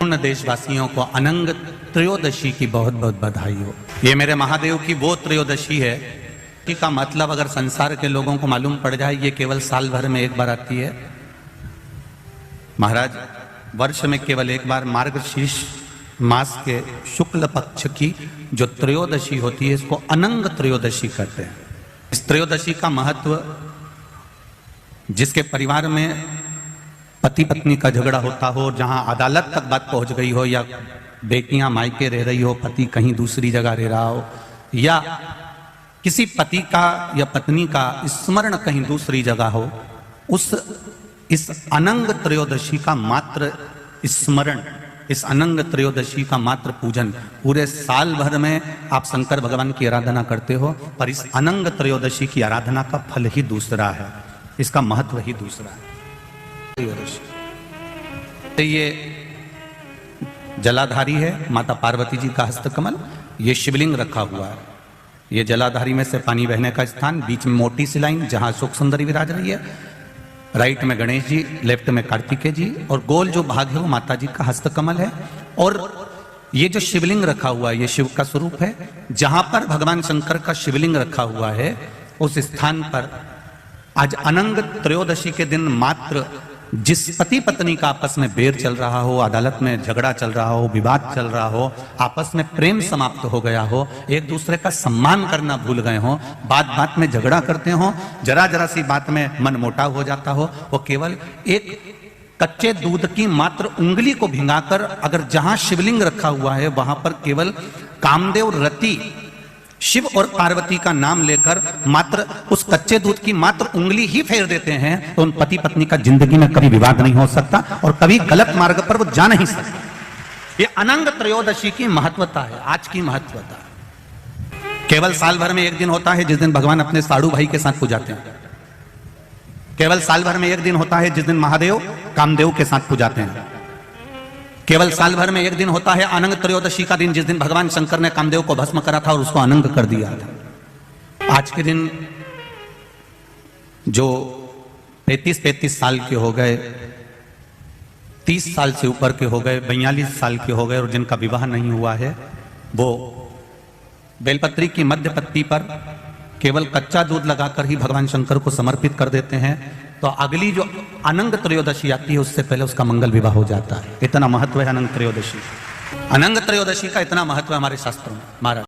पूर्ण देशवासियों को अनंग त्रयोदशी की बहुत बहुत बधाई हो। ये मेरे महादेव की वो त्रयोदशी है का मतलब अगर संसार के लोगों को मालूम पड़ जाए ये केवल साल भर में एक बार आती है। महाराज वर्ष में केवल एक बार मार्गशीर्ष मास के शुक्ल पक्ष की जो त्रयोदशी होती है इसको अनंग त्रयोदशी कहते हैं। इस त्रयोदशी का महत्व, जिसके परिवार में पति पत्नी का झगड़ा होता हो, जहां अदालत तक बात पहुंच गई हो, या बेटियां मायके रह रही हो, पति कहीं दूसरी जगह रह रहा हो, या किसी पति का या पत्नी का स्मरण कहीं दूसरी जगह हो, इस अनंग त्रयोदशी का मात्र स्मरण, इस अनंग त्रयोदशी का मात्र पूजन, पूरे साल भर में आप शंकर भगवान की आराधना करते हो, पर इस अनंग त्रयोदशी की आराधना का फल ही दूसरा है, इसका महत्व ही दूसरा है। ये जलाधारी है माता पार्वती जी का हस्तकमल, ये शिवलिंग रखा हुआ है। ये जलाधारी में से पानी बहने का स्थान, बीच में मोटी सी लाइन जहां सुख सुंदरी विराज रही है, राइट में गणेश जी, लेफ्ट में कार्तिकेय जी, और गोल जो भाग है वो माता जी का हस्तकमल है। और ये जो शिवलिंग रखा हुआ है ये शिव का स्वरूप है। जहां पर भगवान शंकर का शिवलिंग रखा हुआ है उस स्थान पर आज अनंग त्रयोदशी के दिन मात्र जिस पति पत्नी का आपस में बैर चल रहा हो, अदालत में झगड़ा चल रहा हो, विवाद चल रहा हो, आपस में प्रेम समाप्त हो गया हो, एक दूसरे का सम्मान करना भूल गए हो, बात बात में झगड़ा करते हो, जरा जरा सी बात में मन मोटाव हो जाता हो, वो केवल एक कच्चे दूध की मात्र उंगली को भिंगाकर अगर जहां शिवलिंग रखा हुआ है वहां पर केवल कामदेव रति शिव और पार्वती का नाम लेकर मात्र उस कच्चे दूध की मात्र उंगली ही फेर देते हैं तो उन पति पत्नी का जिंदगी में कभी विवाद नहीं हो सकता और कभी गलत मार्ग पर वो जा नहीं सकते। ये अनंग त्रयोदशी की महत्वता है, आज की महत्वता। केवल साल भर में एक दिन होता है जिस दिन भगवान अपने साड़ू भाई के साथ पूजाते हैं। केवल साल भर में एक दिन होता है जिस दिन महादेव कामदेव के साथ पूजाते हैं। केवल साल भर में एक दिन होता है अनंग त्रयोदशी का दिन, जिस दिन भगवान शंकर ने कामदेव को भस्म करा था और उसको अनंग कर दिया था। आज के दिन जो 33 साल के हो गए, 30 साल से ऊपर के हो गए, 42 साल के हो गए और जिनका विवाह नहीं हुआ है वो बेलपत्री की मध्य पत्ती पर केवल कच्चा दूध लगाकर ही भगवान शंकर को समर्पित कर देते हैं। तो अगली जो अनंग त्रयोदशी आती है उससे पहले उसका मंगल विवाह हो जाता है। इतना महत्व है अनंग त्रयोदशी। अनंग त्रयोदशी का इतना महत्व है हमारे शास्त्रों में महाराज।